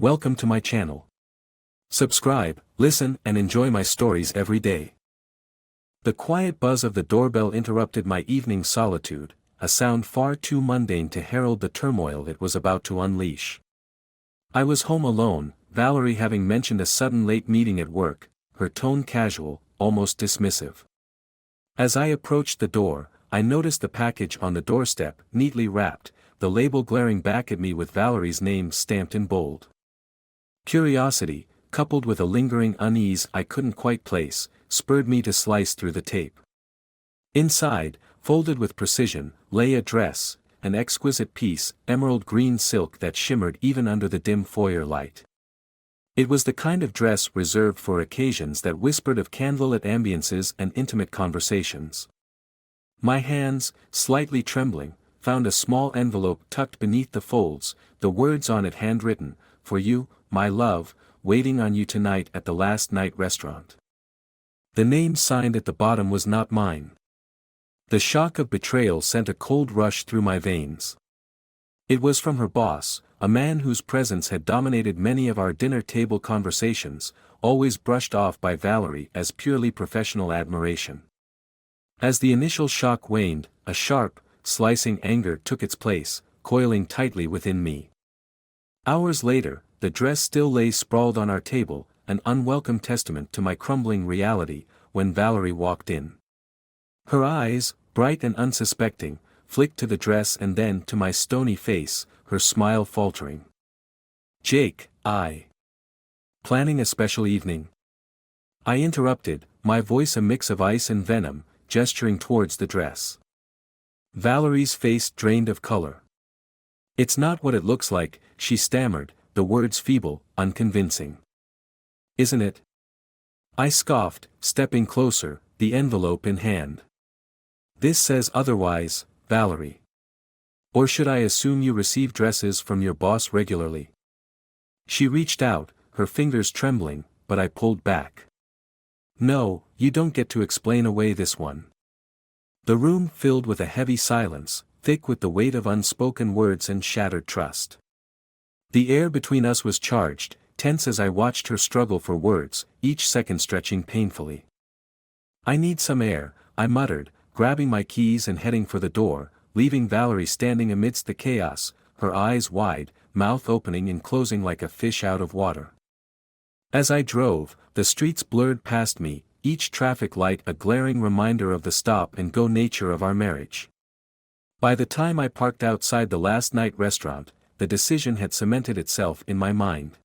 Welcome to my channel. Subscribe, listen, and enjoy my stories every day. The quiet buzz of the doorbell interrupted my evening solitude, a sound far too mundane to herald the turmoil it was about to unleash. I was home alone, Valerie having mentioned a sudden late meeting at work, her tone casual, almost dismissive. As I approached the door, I noticed the package on the doorstep, neatly wrapped, the label glaring back at me with Valerie's name stamped in bold. Curiosity, coupled with a lingering unease I couldn't quite place, spurred me to slice through the tape. Inside, folded with precision, lay a dress, an exquisite piece, emerald green silk that shimmered even under the dim foyer light. It was the kind of dress reserved for occasions that whispered of candlelit ambiances and intimate conversations. My hands, slightly trembling, found a small envelope tucked beneath the folds, the words on it handwritten, "For you, my love, waiting on you tonight at the last night restaurant." The name signed at the bottom was not mine. The shock of betrayal sent a cold rush through my veins. It was from her boss, a man whose presence had dominated many of our dinner table conversations, always brushed off by Valerie as purely professional admiration. As the initial shock waned, a sharp, slicing anger took its place, coiling tightly within me. Hours later, the dress still lay sprawled on our table, an unwelcome testament to my crumbling reality, when Valerie walked in. Her eyes, bright and unsuspecting, flicked to the dress and then to my stony face, her smile faltering. "Jake, planning a special evening?" I interrupted, my voice a mix of ice and venom, gesturing towards the dress. Valerie's face drained of color. "It's not what it looks like," she stammered, the words feeble, unconvincing. "Isn't it?" I scoffed, stepping closer, the envelope in hand. "This says otherwise, Valerie. Or should I assume you receive dresses from your boss regularly?" She reached out, her fingers trembling, but I pulled back. "No, you don't get to explain away this one." The room filled with a heavy silence, thick with the weight of unspoken words and shattered trust. The air between us was charged, tense as I watched her struggle for words, each second stretching painfully. "I need some air," I muttered, grabbing my keys and heading for the door, leaving Valerie standing amidst the chaos, her eyes wide, mouth opening and closing like a fish out of water. As I drove, the streets blurred past me, each traffic light a glaring reminder of the stop-and-go nature of our marriage. By the time I parked outside the last night restaurant, the decision had cemented itself in my mind.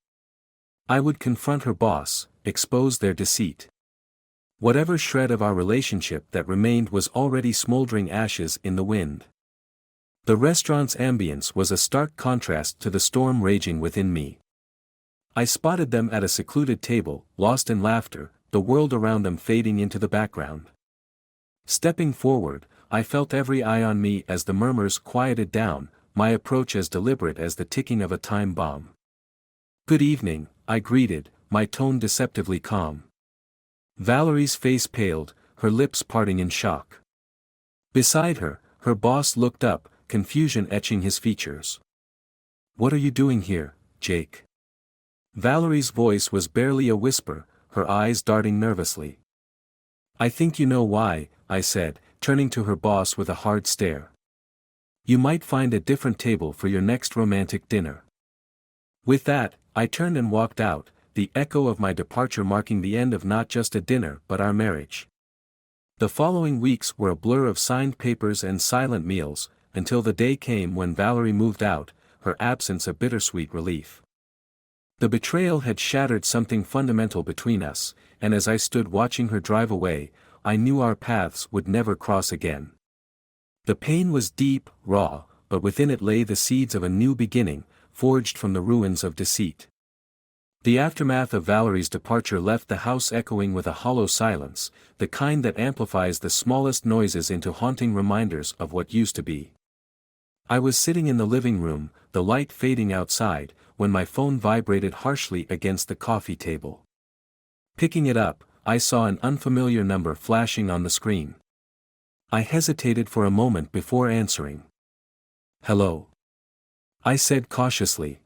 I would confront her boss, expose their deceit. Whatever shred of our relationship that remained was already smoldering ashes in the wind. The restaurant's ambience was a stark contrast to the storm raging within me. I spotted them at a secluded table, lost in laughter, the world around them fading into the background. Stepping forward, I felt every eye on me as the murmurs quieted down, my approach as deliberate as the ticking of a time bomb. "Good evening," I greeted, my tone deceptively calm. Valerie's face paled, her lips parting in shock. Beside her, her boss looked up, confusion etching his features. "What are you doing here, Jake?" Valerie's voice was barely a whisper, her eyes darting nervously. "I think you know why," I said, turning to her boss with a hard stare. "You might find a different table for your next romantic dinner." With that, I turned and walked out, the echo of my departure marking the end of not just a dinner but our marriage. The following weeks were a blur of signed papers and silent meals, until the day came when Valerie moved out, her absence a bittersweet relief. The betrayal had shattered something fundamental between us, and as I stood watching her drive away, I knew our paths would never cross again. The pain was deep, raw, but within it lay the seeds of a new beginning, forged from the ruins of deceit. The aftermath of Valerie's departure left the house echoing with a hollow silence, the kind that amplifies the smallest noises into haunting reminders of what used to be. I was sitting in the living room, the light fading outside, when my phone vibrated harshly against the coffee table. Picking it up, I saw an unfamiliar number flashing on the screen. I hesitated for a moment before answering. "Hello?" I said cautiously.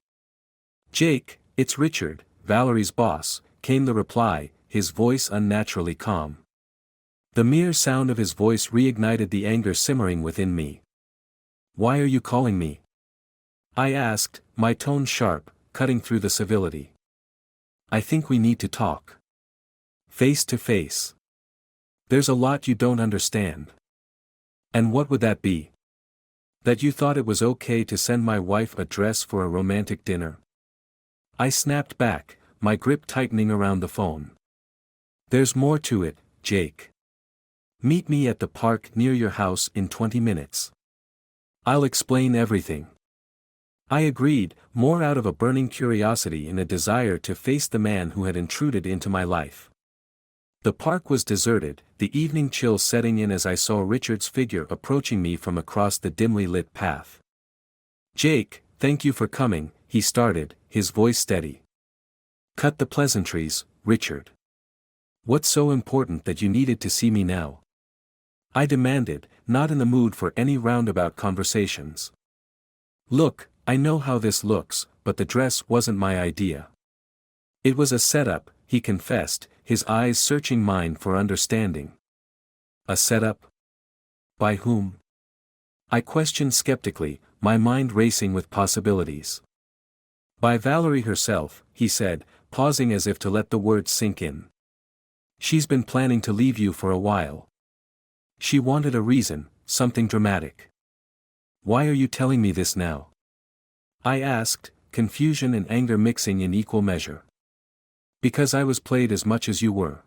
"Jake, "It's Richard, Valerie's boss," came the reply, his voice unnaturally calm. The mere sound of his voice reignited the anger simmering within me. "Why are you calling me?" I asked, my tone sharp, cutting through the civility. "I think we need to talk. Face to face. There's a lot you don't understand." "And what would that be?" "That you thought it was okay to send my wife a dress for a romantic dinner." I snapped back, my grip tightening around the phone. "There's more to it, Jake. Meet me at the park near your house in 20 minutes. I'll explain everything." I agreed, more out of a burning curiosity and a desire to face the man who had intruded into my life. The park was deserted, the evening chill setting in as I saw Richard's figure approaching me from across the dimly lit path. "Jake, thank you for coming," he started, his voice steady. "Cut the pleasantries, Richard. What's so important that you needed to see me now?" I demanded, not in the mood for any roundabout conversations. "Look, I know how this looks, but the dress wasn't my idea." "It was a setup," he confessed, his eyes searching mine for understanding. "A setup? By whom?" I questioned skeptically, my mind racing with possibilities. "By Valerie herself," he said, pausing as if to let the words sink in. "She's been planning to leave you for a while. She wanted a reason, something dramatic." "Why are you telling me this now?" I asked, confusion and anger mixing in equal measure. "Because I was played as much as you were.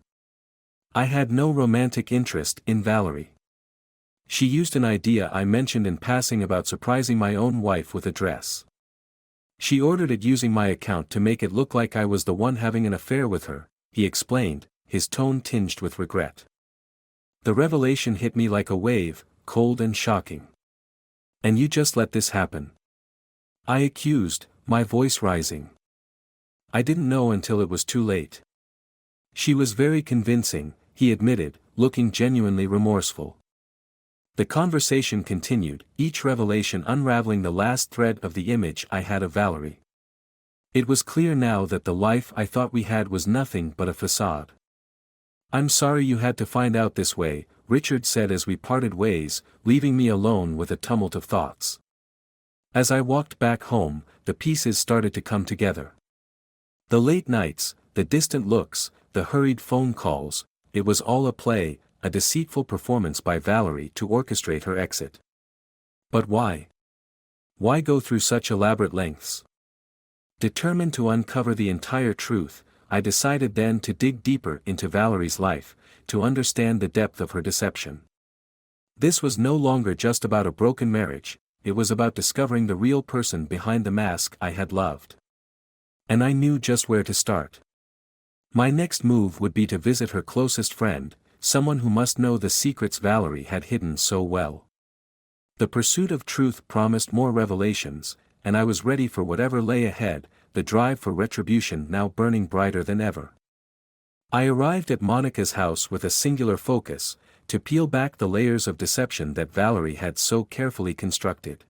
I had no romantic interest in Valerie. She used an idea I mentioned in passing about surprising my own wife with a dress. She ordered it using my account to make it look like I was the one having an affair with her," he explained, his tone tinged with regret. The revelation hit me like a wave, cold and shocking. "And you just let this happen?" I accused, my voice rising. "I didn't know until it was too late." "She was very convincing," he admitted, looking genuinely remorseful. The conversation continued, each revelation unraveling the last thread of the image I had of Valerie. It was clear now that the life I thought we had was nothing but a facade. "I'm sorry you had to find out this way," Richard said as we parted ways, leaving me alone with a tumult of thoughts. As I walked back home, the pieces started to come together. The late nights, the distant looks, the hurried phone calls, it was all a play, a deceitful performance by Valerie to orchestrate her exit. But why? Why go through such elaborate lengths? Determined to uncover the entire truth, I decided then to dig deeper into Valerie's life, to understand the depth of her deception. This was no longer just about a broken marriage, it was about discovering the real person behind the mask I had loved. And I knew just where to start. My next move would be to visit her closest friend, someone who must know the secrets Valerie had hidden so well. The pursuit of truth promised more revelations, and I was ready for whatever lay ahead, the drive for retribution now burning brighter than ever. I arrived at Monica's house with a singular focus, to peel back the layers of deception that Valerie had so carefully constructed.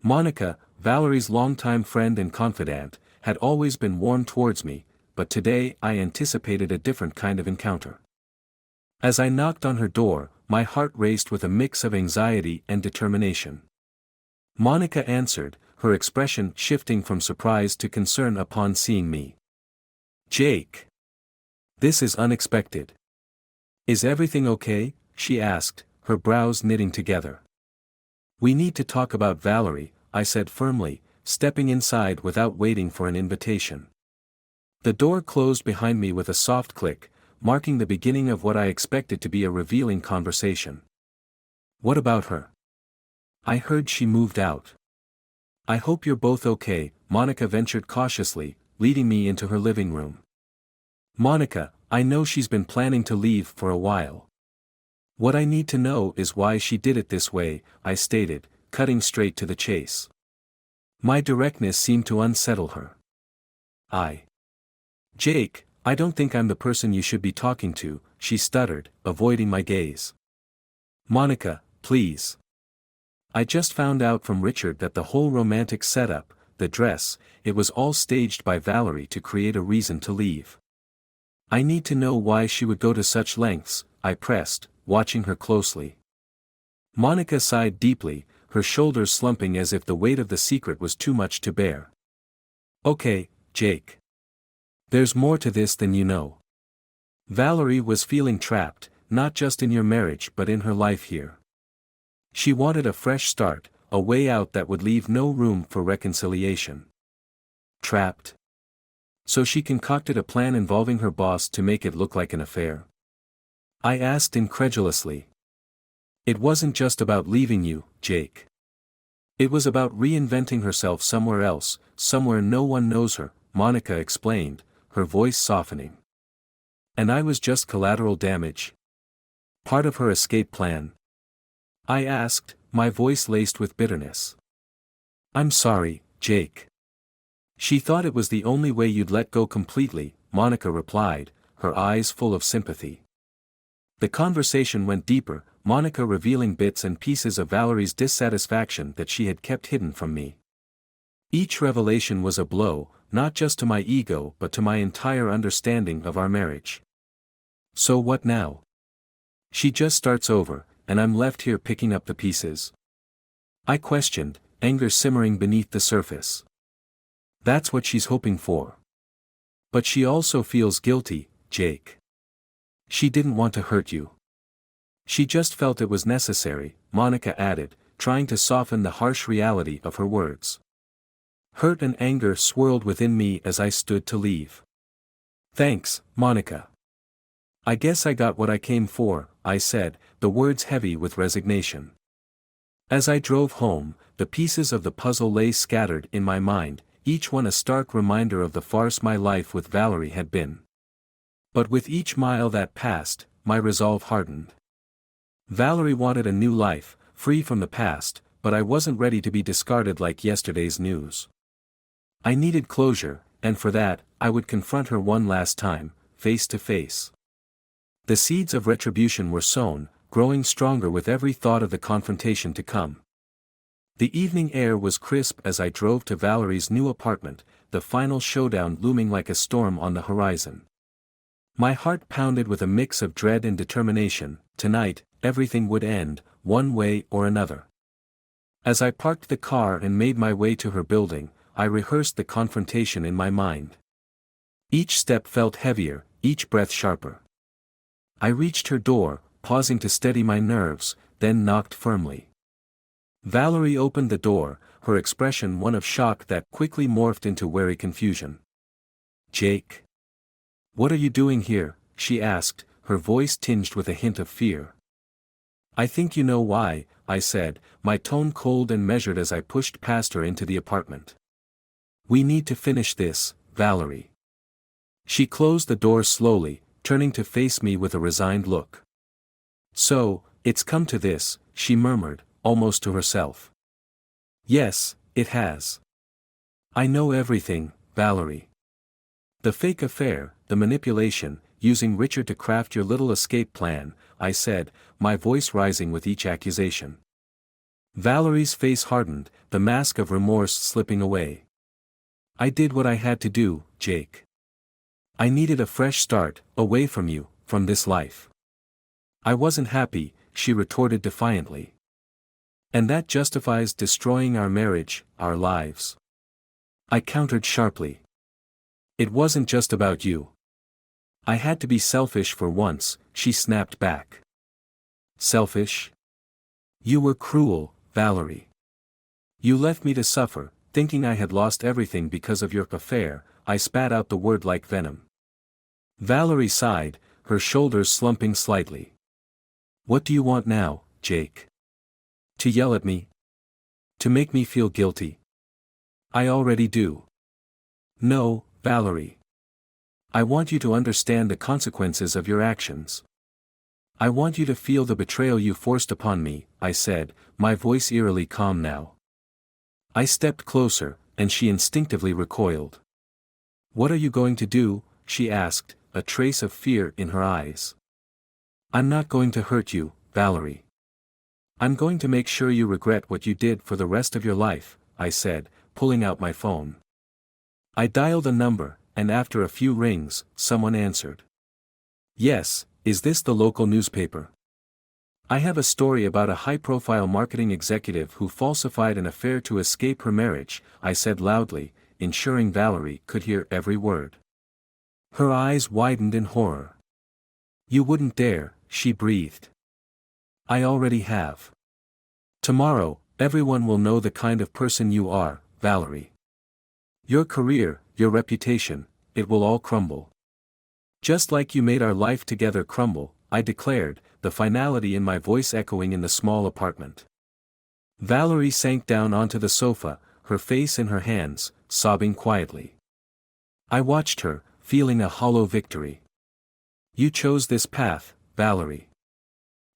Monica, Valerie's longtime friend and confidant, had always been warm towards me, but today I anticipated a different kind of encounter. As I knocked on her door, my heart raced with a mix of anxiety and determination. Monica answered, her expression shifting from surprise to concern upon seeing me. "Jake. This is unexpected. Is everything okay?" she asked, her brows knitting together. "We need to talk about Valerie," I said firmly, stepping inside without waiting for an invitation. The door closed behind me with a soft click, marking the beginning of what I expected to be a revealing conversation. "What about her? I heard she moved out." "I hope you're both okay," Monica ventured cautiously, leading me into her living room. "Monica, I know she's been planning to leave for a while. What I need to know is why she did it this way," I stated, cutting straight to the chase. My directness seemed to unsettle her. "Jake, I don't think I'm the person you should be talking to," she stuttered, avoiding my gaze. "Monica, please. I just found out from Richard that the whole romantic setup, the dress, it was all staged by Valerie to create a reason to leave. I need to know why she would go to such lengths, I pressed, watching her closely. Monica sighed deeply, her shoulders slumping as if the weight of the secret was too much to bear. Okay, Jake. There's more to this than you know. Valerie was feeling trapped, not just in your marriage but in her life here. She wanted a fresh start, a way out that would leave no room for reconciliation. Trapped? So she concocted a plan involving her boss to make it look like an affair? I asked incredulously. It wasn't just about leaving you, Jake. It was about reinventing herself somewhere else, somewhere no one knows her, Monica explained, her voice softening. And I was just collateral damage? Part of her escape plan? I asked, my voice laced with bitterness. I'm sorry, Jake. She thought it was the only way you'd let go completely, Monica replied, her eyes full of sympathy. The conversation went deeper, Monica revealing bits and pieces of Valerie's dissatisfaction that she had kept hidden from me. Each revelation was a blow, not just to my ego but to my entire understanding of our marriage. So what now? She just starts over, and I'm left here picking up the pieces? I questioned, anger simmering beneath the surface. That's what she's hoping for. But she also feels guilty, Jake. She didn't want to hurt you. She just felt it was necessary, Monica added, trying to soften the harsh reality of her words. Hurt and anger swirled within me as I stood to leave. Thanks, Monica. I guess I got what I came for, I said, the words heavy with resignation. As I drove home, the pieces of the puzzle lay scattered in my mind, each one a stark reminder of the farce my life with Valerie had been. But with each mile that passed, my resolve hardened. Valerie wanted a new life, free from the past, but I wasn't ready to be discarded like yesterday's news. I needed closure, and for that, I would confront her one last time, face to face. The seeds of retribution were sown, growing stronger with every thought of the confrontation to come. The evening air was crisp as I drove to Valerie's new apartment, the final showdown looming like a storm on the horizon. My heart pounded with a mix of dread and determination. Tonight, everything would end, one way or another. As I parked the car and made my way to her building, I rehearsed the confrontation in my mind. Each step felt heavier, each breath sharper. I reached her door, pausing to steady my nerves, then knocked firmly. Valerie opened the door, her expression one of shock that quickly morphed into wary confusion. Jake? What are you doing here? She asked, her voice tinged with a hint of fear. I think you know why, I said, my tone cold and measured as I pushed past her into the apartment. We need to finish this, Valerie. She closed the door slowly, turning to face me with a resigned look. So, it's come to this, she murmured, almost to herself. Yes, it has. I know everything, Valerie. The fake affair, the manipulation, using Richard to craft your little escape plan, I said, my voice rising with each accusation. Valerie's face hardened, the mask of remorse slipping away. I did what I had to do, Jake. I needed a fresh start, away from you, from this life. I wasn't happy, she retorted defiantly. And that justifies destroying our marriage, our lives. I countered sharply. It wasn't just about you. I had to be selfish for once, she snapped back. Selfish? You were cruel, Valerie. You left me to suffer, thinking I had lost everything because of your affair. I spat out the word like venom. Valerie sighed, her shoulders slumping slightly. What do you want now, Jake? To yell at me? To make me feel guilty? I already do. No, Valerie. I want you to understand the consequences of your actions. I want you to feel the betrayal you forced upon me, I said, my voice eerily calm now. I stepped closer, and she instinctively recoiled. What are you going to do? She asked, a trace of fear in her eyes. I'm not going to hurt you, Valerie. I'm going to make sure you regret what you did for the rest of your life, I said, pulling out my phone. I dialed a number, and after a few rings, someone answered. Yes, is this the local newspaper? I have a story about a high-profile marketing executive who falsified an affair to escape her marriage, I said loudly, ensuring Valerie could hear every word. Her eyes widened in horror. You wouldn't dare, she breathed. I already have. Tomorrow, everyone will know the kind of person you are, Valerie. Your career, your reputation, it will all crumble. Just like you made our life together crumble, I declared, the finality in my voice echoing in the small apartment. Valerie sank down onto the sofa, her face in her hands, sobbing quietly. I watched her, feeling a hollow victory. You chose this path, Valerie.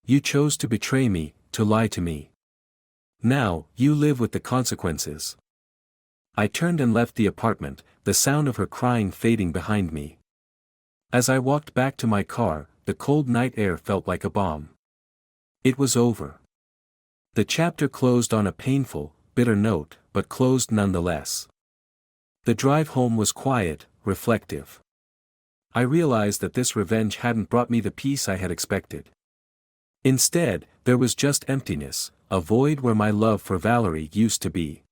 You chose to betray me, to lie to me. Now, you live with the consequences. I turned and left the apartment, the sound of her crying fading behind me. As I walked back to my car, the cold night air felt like a bomb. It was over. The chapter closed on a painful, bitter note, but closed nonetheless. The drive home was quiet, reflective. I realized that this revenge hadn't brought me the peace I had expected. Instead, there was just emptiness, a void where my love for Valerie used to be.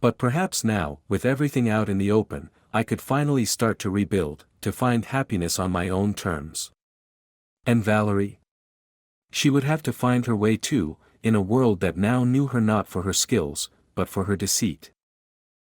But perhaps now, with everything out in the open, I could finally start to rebuild, to find happiness on my own terms. And Valerie? She would have to find her way too, in a world that now knew her not for her skills, but for her deceit.